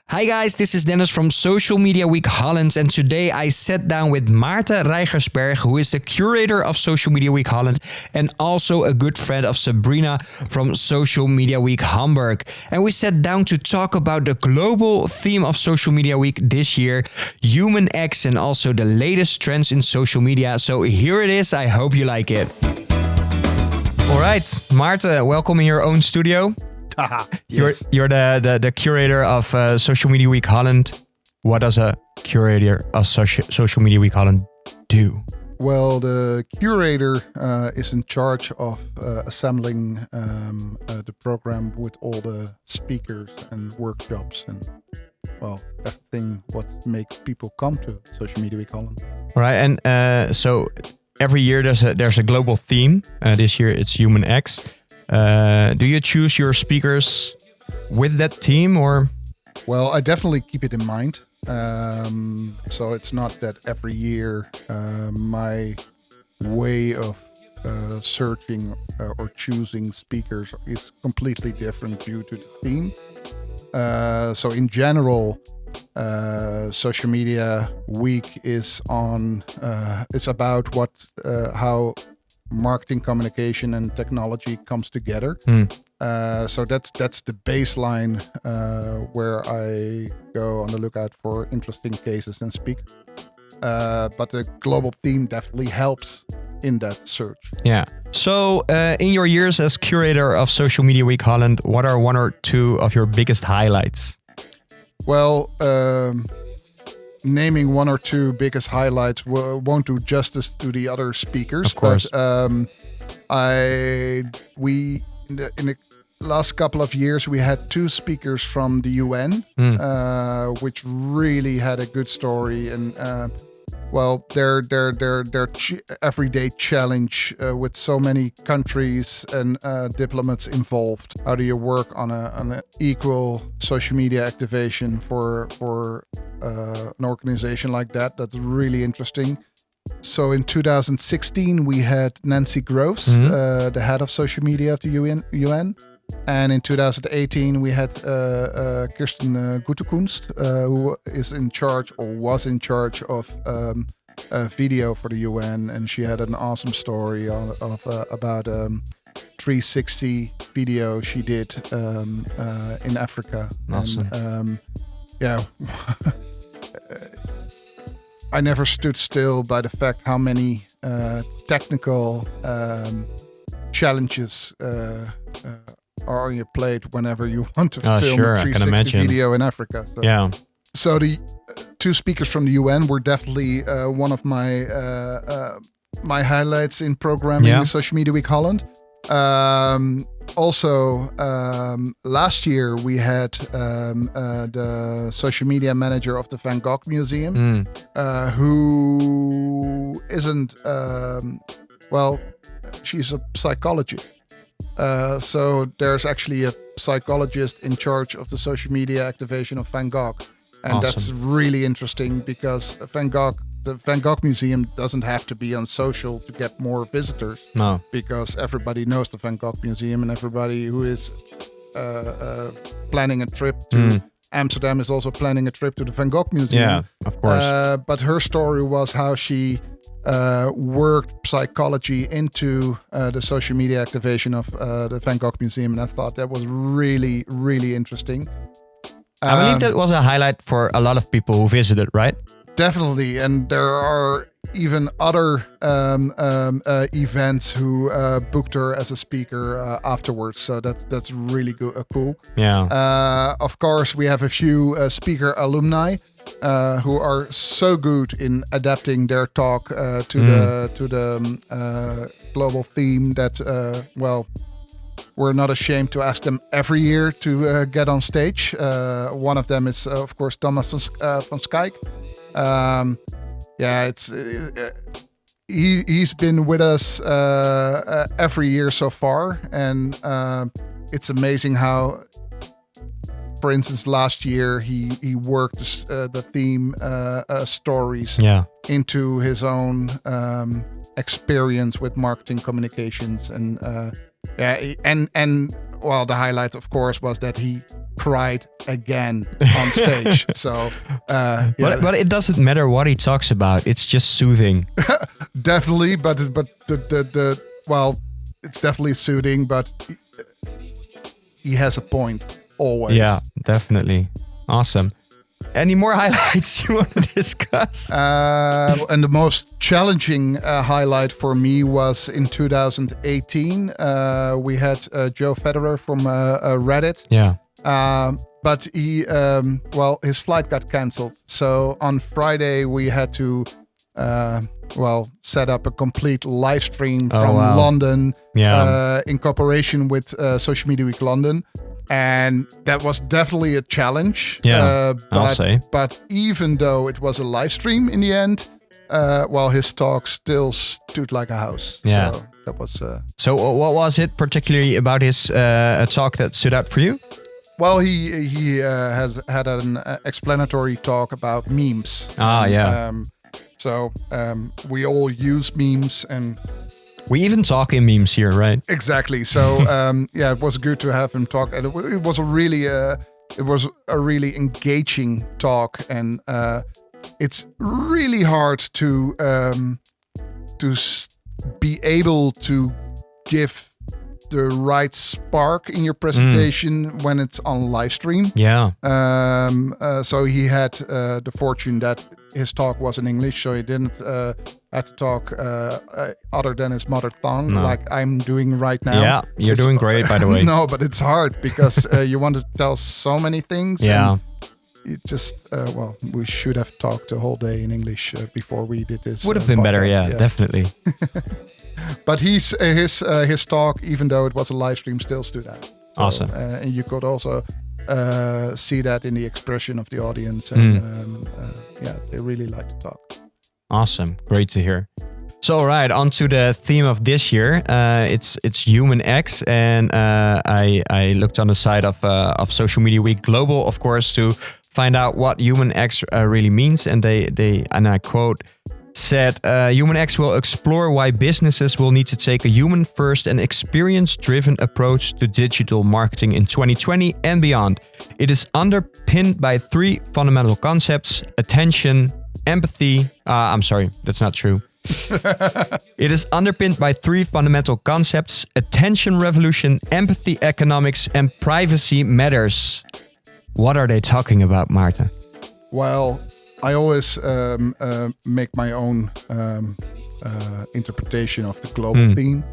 Hi guys, this is Dennis from Social Media Week Holland, and today I sat down with Maarten Reijgersberg, who is the curator of Social Media Week Holland and also a good friend of Sabrina from Social Media Week Hamburg. And we sat down to talk about the global theme of Social Media Week this year, Human X, and also the latest trends in social media. So here it is, I hope you like it. All right, Maarten, welcome in your own studio. Yes. You're the curator of Social Media Week Holland. What does a curator of Social Media Week Holland do? Well, the curator is in charge of assembling the program with all the speakers and workshops and, well, everything what makes people come to Social Media Week Holland. All right, and so every year there's a global theme. This year it's Human X. Do you choose your speakers with that theme or? Well, I definitely keep it in mind. So it's not that every year my way of searching or choosing speakers is completely different due to the theme. So in general, Social Media Week is on. It's about how marketing, communication, and technology comes together. So that's the baseline where I go on the lookout for interesting cases and speakers. But the global theme definitely helps in that search. Yeah. So in your years as curator of Social Media Week Holland, what are one or two of your biggest highlights? Well, naming one or two biggest highlights won't do justice to the other speakers. Of course. But in the last couple of years, we had two speakers from the UN, which really had a good story and their everyday challenge with so many countries and diplomats involved. How do you work on an equal social media activation for an organization like that? That's really interesting. So in 2016, we had Nancy Groves, the head of social media of the UN. And in 2018, we had Kirsten Gutekunst, who is in charge or was in charge of video for the UN. And she had an awesome story about 360 video she did in Africa. Awesome. And, I never stood still by the fact how many technical challenges are on your plate whenever you want to film a 360 video in Africa. So the two speakers from the UN were definitely one of my highlights in programming Social Media Week Holland. Also, last year we had the social media manager of the Van Gogh Museum, who isn't, she's a psychologist. So there's actually a psychologist in charge of the social media activation of Van Gogh. And awesome. That's really interesting because the Van Gogh Museum doesn't have to be on social to get more visitors. No. Because everybody knows the Van Gogh Museum and everybody who is planning a trip to Amsterdam is also planning a trip to the Van Gogh Museum. Yeah, of course. But her story was how she worked psychology into the social media activation of the Van Gogh Museum. And I thought that was really, really interesting. I believe that was a highlight for a lot of people who visited, right? Definitely. And there are even other events who booked her as a speaker afterwards. So that's really good, cool. Yeah. Of course, we have a few speaker alumni who are so good in adapting their talk to the global theme that we're not ashamed to ask them every year to get on stage. One of them is, of course, Thomas van Schaik. He's been with us every year so far, and it's amazing how, for instance, last year he worked the theme stories into his own experience with marketing communications, and the highlight, of course, was that he cried again on stage. So, yeah. But it doesn't matter what he talks about. It's just soothing. Definitely, but the well, it's definitely soothing, but he has a point always. Yeah, definitely. Awesome. Any more highlights you want to discuss? And the most challenging highlight for me was in 2018. We had Joe Federer from Reddit. Yeah. But he, his flight got cancelled. So on Friday we had to, set up a complete live stream from London. Yeah. In cooperation with Social Media Week London. And that was definitely a challenge. Yeah, I'll say. But even though it was a live stream in the end, his talk still stood like a house. Yeah. So that was... So what was it particularly about his talk that stood out for you? Well, he has had an explanatory talk about memes. Yeah. We all use memes and... We even talk in memes here, right? Exactly. So it was good to have him talk, and it was a really engaging talk, and it's really hard to be able to give the right spark in your presentation when it's on live stream. Yeah. So he had the fortune that his talk was in English, so he didn't have to talk other than his mother tongue, like I'm doing right now. Yeah, you're doing great, by the way. No, but it's hard because you want to tell so many things. Yeah. And it just, we should have talked the whole day in English before we did this. Would have been better, yeah, definitely. But his talk, even though it was a live stream, still stood out. So, awesome. And you could also see that in the expression of the audience, and they really like to talk. Awesome, great to hear. So, all right, on to the theme of this year. It's Human X, and I looked on the site of Social Media Week Global, of course, to find out what Human X really means, and they and I quote, said, Human X will explore why businesses will need to take a human-first and experience-driven approach to digital marketing in 2020 and beyond. It is underpinned by three fundamental concepts: attention, empathy. I'm sorry, that's not true. It is underpinned by three fundamental concepts: attention revolution, empathy economics, and privacy matters. What are they talking about, Maarten? Well, I always make my own interpretation of the global theme.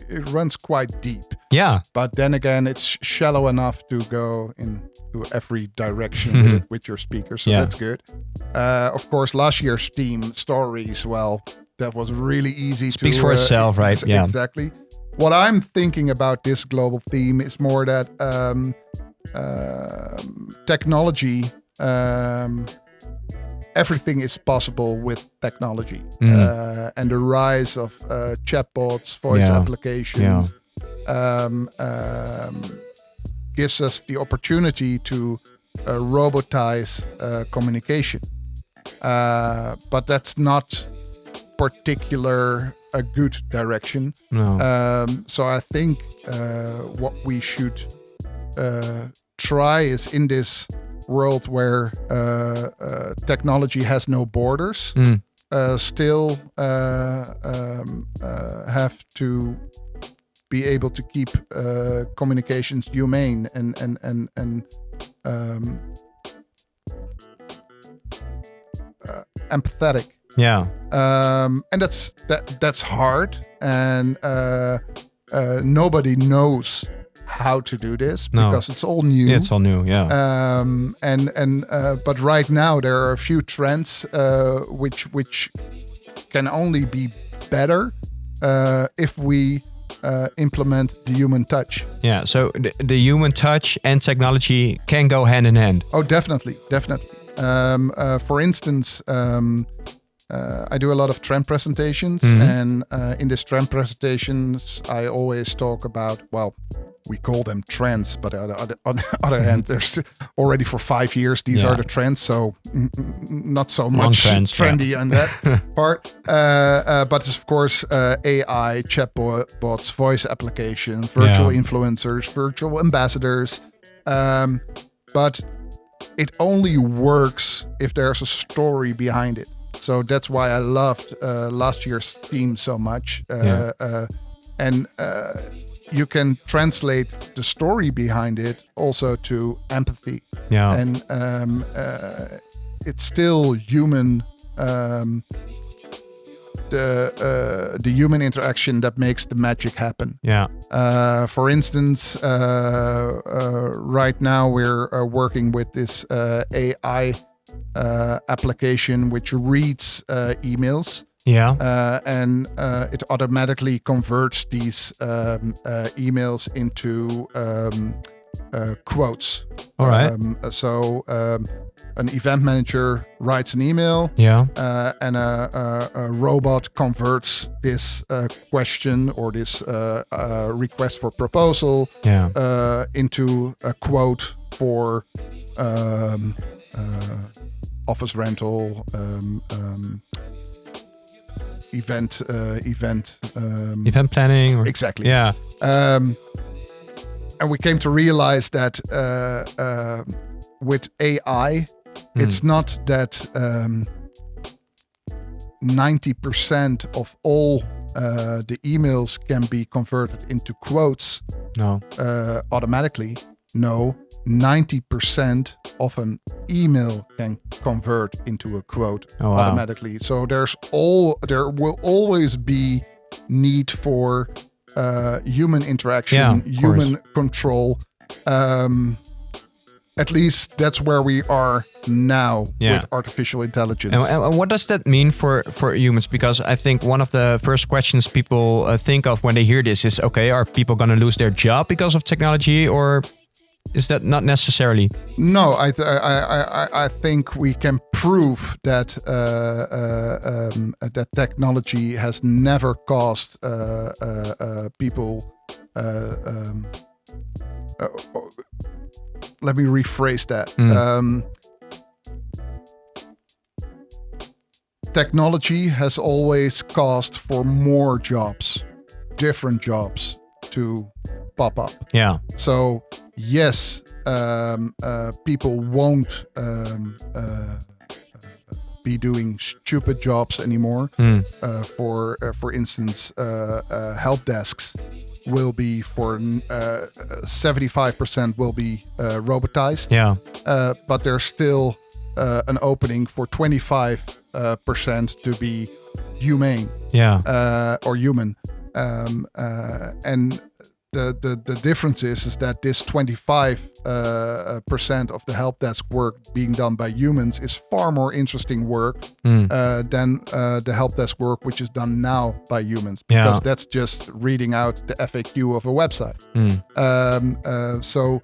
It runs quite deep. Yeah. But then again, it's shallow enough to go into every direction with your speaker. So that's good. Of course, last year's theme, stories, that was really easy. Speaks for itself, right? Yeah. Exactly. What I'm thinking about this global theme is more that technology... everything is possible with technology, and the rise of chatbots, voice applications, gives us the opportunity to robotize communication. But that's not particular a good direction. No. So I think what we should try is in this world where technology has no borders, still have to be able to keep communications humane and empathetic. Yeah. And that's hard, and nobody knows how to do this because it's all new. Yeah, it's all new. Yeah. But right now there are a few trends which can only be better if we implement the human touch. Yeah. So the human touch and technology can go hand in hand. Oh, definitely. For instance, I do a lot of trend presentations, and in these trend presentations, I always talk about, we call them trends, but on the other hand, there's already for 5 years, these are the trends, so not so much trendy on that part. But it's, of course, AI, chatbots, voice applications, virtual influencers, virtual ambassadors, But it only works if there's a story behind it. So that's why I loved last year's theme so much. And you can translate the story behind it also to empathy. Yeah. And it's still human. The human interaction that makes the magic happen. Yeah. For instance, right now we're working with this AI application which reads emails. Yeah. And it automatically converts these emails into quotes. All right. So an event manager writes an email, and a robot converts this question or this request for proposal into a quote for office rental, event planning. Or, exactly. Yeah. And we came to realize that with AI, it's not that 90% of all the emails can be converted into quotes automatically. No, 90% of an email can convert into a quote automatically. So there will always be need for human interaction, human control. At least that's where we are now with artificial intelligence. And what does that mean for humans? Because I think one of the first questions people think of when they hear this is, okay, are people going to lose their job because of technology, or is that not necessarily? No, I think we can prove that that technology has never caused people. Let me rephrase that. Technology has always caused for more jobs, different jobs to pop up. Yeah. So yes, people won't be doing stupid jobs anymore. For instance, help desks will be 75% will be robotized. Yeah. But there's still an opening for 25% to be humane. Yeah. Or human. And the difference is that this 25% of the help desk work being done by humans is far more interesting work than the help desk work which is done now by humans, because that's just reading out the FAQ of a website. So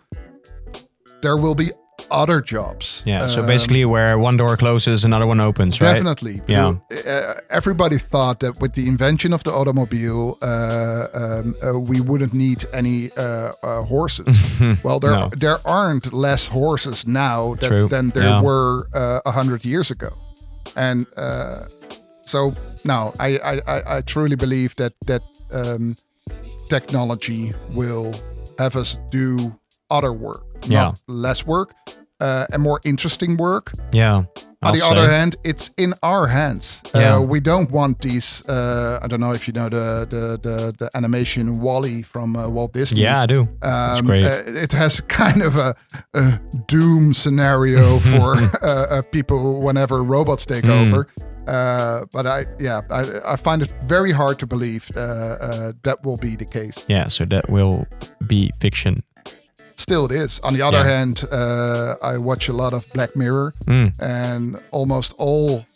there will be other jobs. Yeah. So basically, where one door closes, another one opens, right? Definitely. Yeah. Everybody thought that with the invention of the automobile, we wouldn't need any horses. Well, there aren't less horses now than there were 100 years ago, and so now I truly believe that technology will have us do other work, not less work, and more interesting work. Yeah. On the other hand, it's in our hands. We don't want these. I don't know if you know the animation WALL-E from Walt Disney. Yeah, I do. That's great. It has kind of a doom scenario for people whenever robots take over. But I find it very hard to believe that will be the case. Yeah, so that will be fiction. Still it is. On the other hand, I watch a lot of Black Mirror, and almost all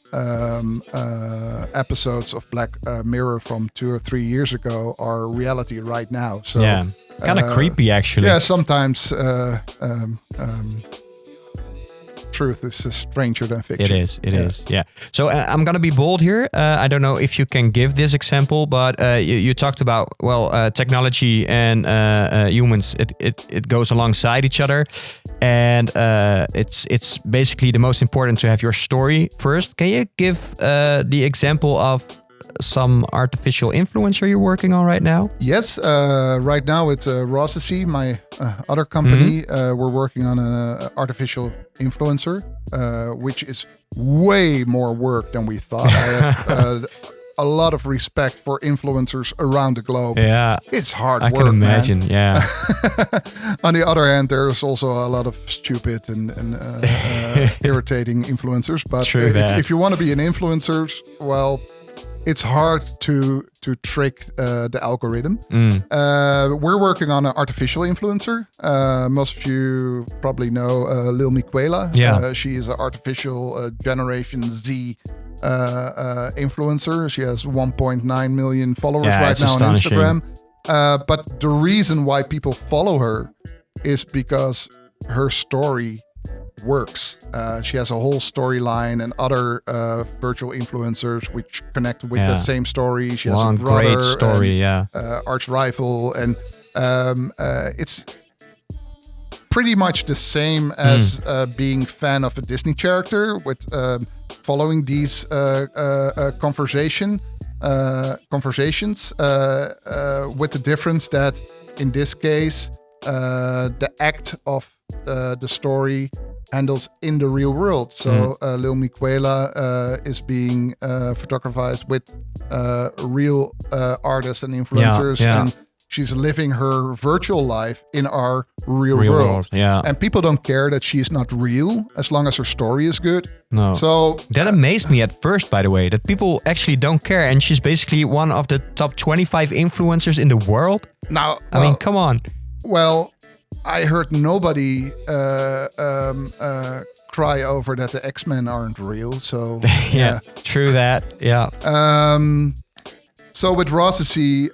episodes of Black Mirror from 2 or 3 years ago are reality right now. So kind of creepy actually. Yeah, sometimes truth is stranger than fiction. It is. Yeah. So I'm gonna be bold here. I don't know if you can give this example, but you talked about technology and humans. It goes alongside each other, and it's basically the most important to have your story first. Can you give the example of some artificial influencer you're working on right now? Yes, right now it's Rossy, my other company. We're working on an artificial influencer, which is way more work than we thought. I have a lot of respect for influencers around the globe. Yeah, it's hard I work. can imagine. Man. Yeah. On the other hand, there's also a lot of stupid and irritating influencers. But if you want to be an influencer, well, it's hard to trick the algorithm. We're working on an artificial influencer. Most of you probably know Lil Miquela. Yeah. She is an artificial Generation Z influencer. She has 1.9 million followers right now on Instagram. But the reason why people follow her is because her story works. She has a whole storyline and other virtual influencers which connect with the same story. She has a brother, great story, arch rival, and it's pretty much the same as being fan of a Disney character, with following these conversations, with the difference that in this case the act of the story handles in the real world. So Lil Miquela is being photographed with real artists and influencers, and she's living her virtual life in our real world. Yeah. And people don't care that she's not real as long as her story is good. No. So that amazed me at first, by the way, that people actually don't care. And she's basically one of the top 25 influencers in the world. Now, I mean, come on. Well, I heard nobody cry over that the X-Men aren't real. So yeah, true that. Yeah. So with Rossy,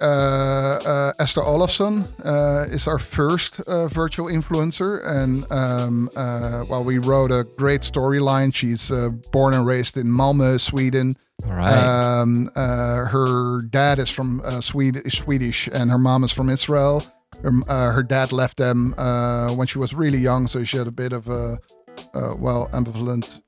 Esther Olafsson is our first virtual influencer, and we wrote a great storyline. She's born and raised in Malmö, Sweden. All right. Her dad is from Swedish, and her mom is from Israel. Her dad left them when she was really young, so she had a bit of a ambivalent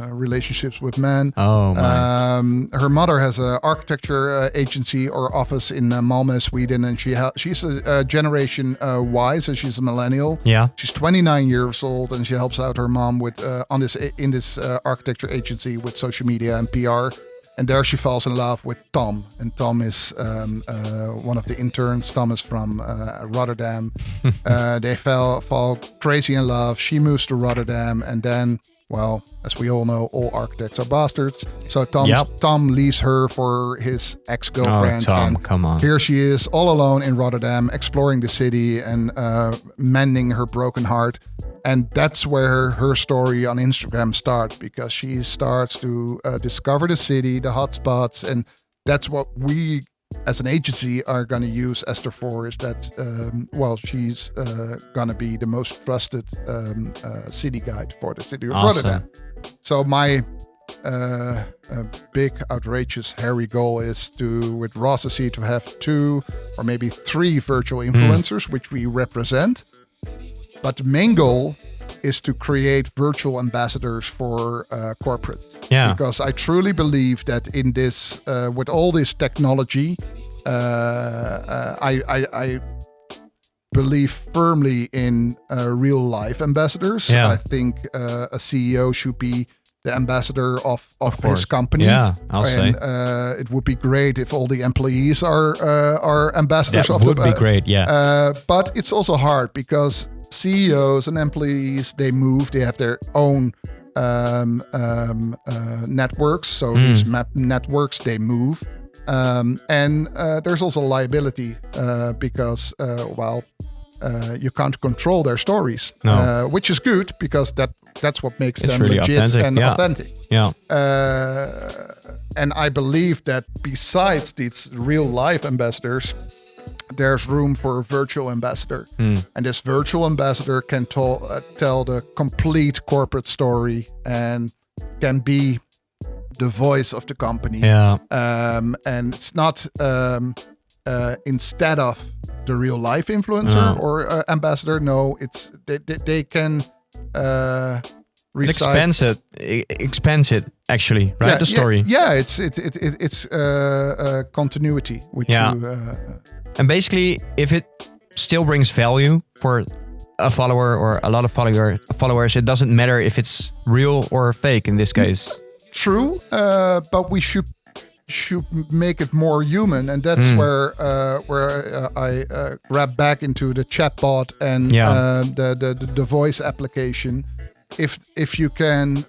relationships with men. Oh my! Her mother has an architecture agency or office in Malmö, Sweden, and she's a Generation Y, so she's a millennial. Yeah, she's 29 years old, and she helps out her mom with in this architecture agency with social media and PR. And there she falls in love with Tom. And Tom is one of the interns. Tom is from Rotterdam. They fall crazy in love. She moves to Rotterdam. And then, well, as we all know, all architects are bastards. So Tom leaves her for his ex-girlfriend. Oh, Tom, come on. Here she is all alone in Rotterdam, exploring the city and mending her broken heart. And that's where her story on Instagram starts, because she starts to discover the city, the hotspots, and that's what we as an agency are going to use Esther for, is that, she's going to be the most trusted city guide for the city of Rotterdam. So my big, outrageous, hairy goal is with Rossy to have 2 or maybe 3 virtual influencers, which we represent. But the main goal is to create virtual ambassadors for corporates. Yeah. Because I truly believe that in this, with all this technology, I believe firmly in real life ambassadors. Yeah. I think a CEO should be the ambassador of his company. Yeah, I'll say. It would be great if all the employees are ambassadors. That would be great, yeah. But it's also hard because CEOs and employees, they move. They have their own networks. So these networks, they move. And there's also liability because, you can't control their stories, which is good because that's what makes them really legit and authentic. Yeah. And I believe that besides these real life ambassadors, there's room for a virtual ambassador. And this virtual ambassador can tell the complete corporate story and can be the voice of the company. Yeah. And it's not instead of the real life influencer or ambassador. No, it's they can It expands it actually, right? The story. It's continuity, which and basically, if it still brings value for a follower or a lot of followers, it doesn't matter if it's real or fake in this case. True, but we should make it more human, and that's where I grab back into the chatbot and the voice application. If you can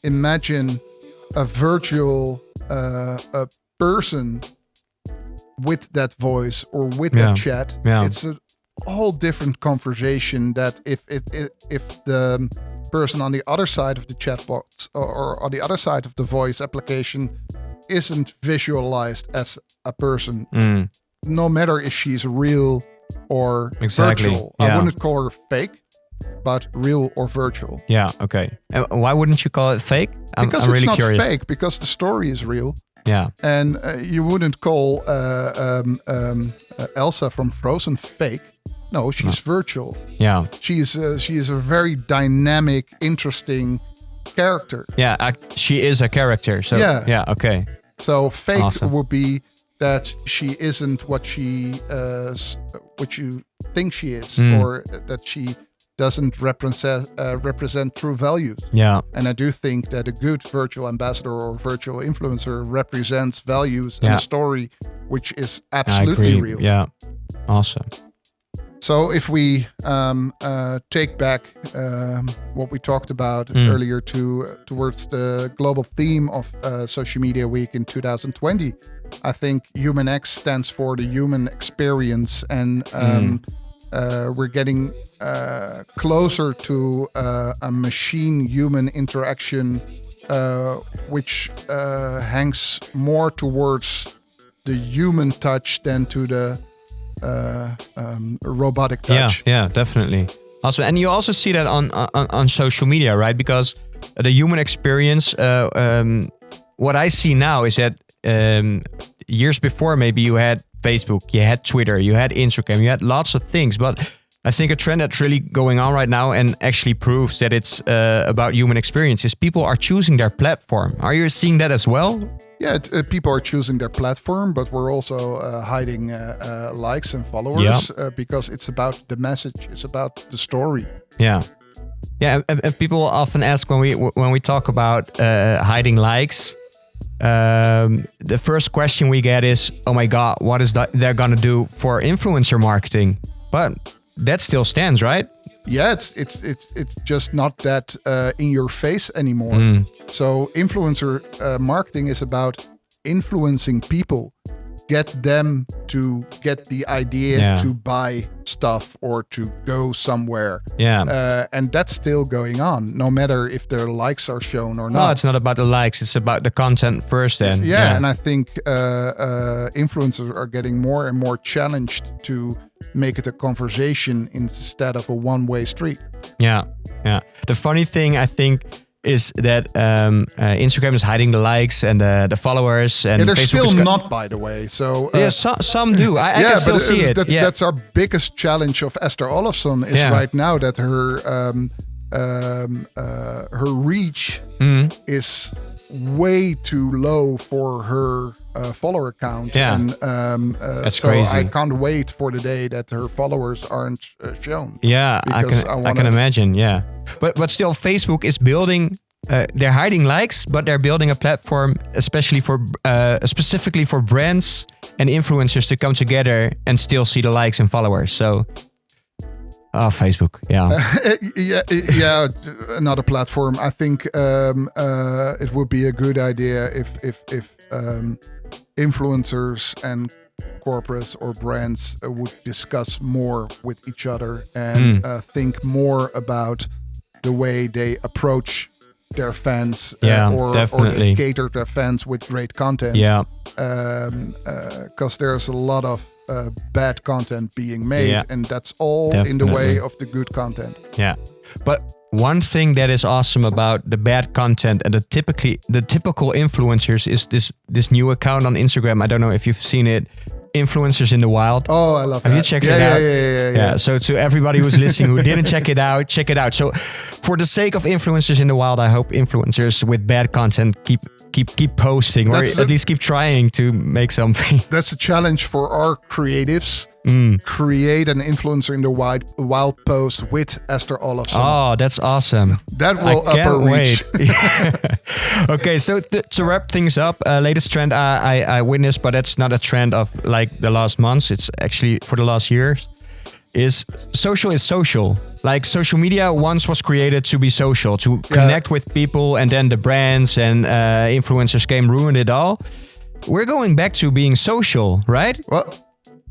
imagine a virtual a person with that voice or with that chat, it's a whole different conversation. That if the person on the other side of the chatbot or on the other side of the voice application isn't visualized as a person, no matter if she's real or virtual. I wouldn't call her fake, but real or virtual. Yeah, okay. And why wouldn't you call it fake? Because I'm it's really not curious. fake, because the story is real. Yeah. And you wouldn't call Elsa from Frozen fake. No, she's virtual. Yeah. She is a very dynamic, interesting character. Yeah, she is a character. So yeah, okay. So fake would be that she isn't what you think she is, or that she doesn't represent true values. Yeah. And I do think that a good virtual ambassador or virtual influencer represents values and a story which is absolutely real. Yeah. Awesome. So if we take back what we talked about earlier towards the global theme of Social Media Week in 2020, I think Human X stands for the human experience, and we're getting closer to a machine-human interaction, which hangs more towards the human touch than to the robotic touch. Yeah, definitely. Also, and you also see that on social media, right? Because the human experience, what I see now is that years before, maybe you had Facebook, you had Twitter, you had Instagram, you had lots of things. But I think a trend that's really going on right now and actually proves that it's about human experience is people are choosing their platform. Are you seeing that as well? Yeah, people are choosing their platform, but we're also hiding likes and followers because it's about the message, it's about the story. Yeah, yeah. And people often ask when we talk about hiding likes, the first question we get is, "Oh my God, what is they're gonna do for influencer marketing?" But that still stands, right? Yeah, it's just not that in your face anymore. So influencer marketing is about influencing people, get them to get the idea to buy stuff or to go somewhere. Yeah, and that's still going on, no matter if their likes are shown or not. No, it's not about the likes; it's about the content first. Then, and I think influencers are getting more and more challenged to make it a conversation instead of a one-way street. Yeah. The funny thing, I think, is that Instagram is hiding the likes and the followers, and they're Facebook still not, by the way. So some do. I can still see it. That's our biggest challenge of Esther Olofsson is right now that her reach is way too low for her follower count. And that's so crazy. I can't wait for the day that her followers aren't shown. Yeah, I can imagine. Yeah, but still, Facebook is building. They're hiding likes, but they're building a platform, especially for specifically for brands and influencers to come together and still see the likes and followers. So. Oh, Facebook, yeah, another platform. I think it would be a good idea if influencers and corporates or brands would discuss more with each other and think more about the way they approach their fans or they cater their fans with great content. Yeah, because there's a lot of bad content being made, and that's all in the way of the good content. Yeah, but one thing that is awesome about the bad content and the typical influencers is this new account on Instagram. I don't know if you've seen it. Influencers in the Wild. Oh, I love Have that. you checked it out? Yeah. So to everybody who's listening who didn't check it out, check it out. So for the sake of influencers in the wild, I hope influencers with bad content keep posting, or at least keep trying to make something. That's a challenge for our creatives. Create an influencer in the wild post with Esther Olofsson. Oh, that's awesome. That will up her reach. Okay, so to wrap things up, latest trend I witnessed, but that's not a trend of like the last months. It's actually for the last years. Is social. Like social media once was created to be social, to connect with people, and then the brands and influencers came, ruined it all. We're going back to being social, right? Well,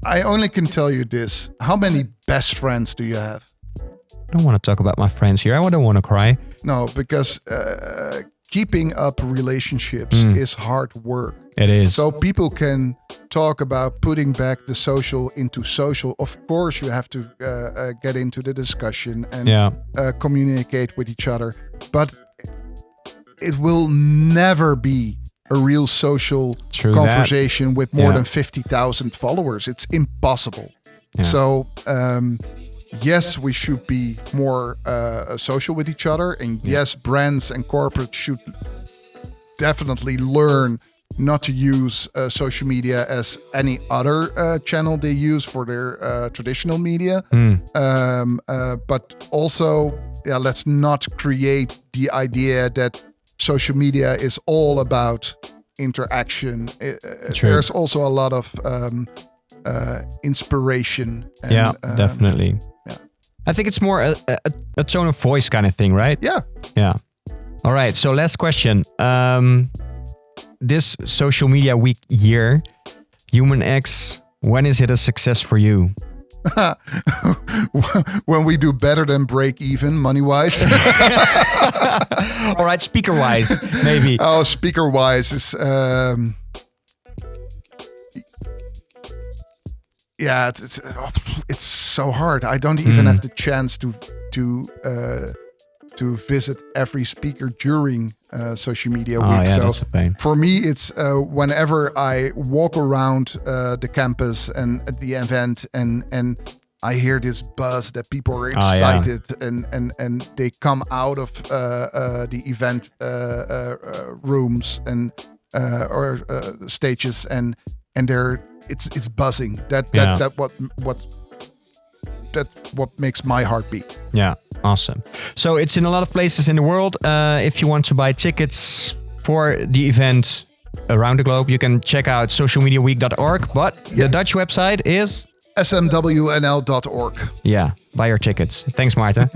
I only can tell you this. How many best friends do you have? I don't want to talk about my friends here. I don't want to cry. No, because keeping up relationships is hard work. It is. So people can talk about putting back the social into social. Of course, you have to get into the discussion and communicate with each other. But it will never be a real social conversation with more than 50,000 followers. It's impossible. Yeah. So, yes, we should be more social with each other. And yes, brands and corporates should definitely learn not to use social media as any other channel they use for their traditional media. But also, let's not create the idea that social media is all about interaction. There's also a lot of inspiration. And, definitely. I think it's more a tone of voice kind of thing, right? Yeah. All right. So last question. This social media week year, Human X, when is it a success for you? When we do better than break even money-wise. All right, speaker-wise, maybe. Oh, speaker-wise is... it's so hard. I don't even have the chance to visit every speaker during social media week. So that's a pain. For me, it's whenever I walk around the campus and at the event and I hear this buzz that people are excited and they come out of the event rooms and or stages and it's buzzing. That's what makes my heart beat. Yeah, awesome. So it's in a lot of places in the world. If you want to buy tickets for the event around the globe, you can check out socialmediaweek.org. But the Dutch website is SMWNL.org. Yeah, buy your tickets. Thanks, Maarten.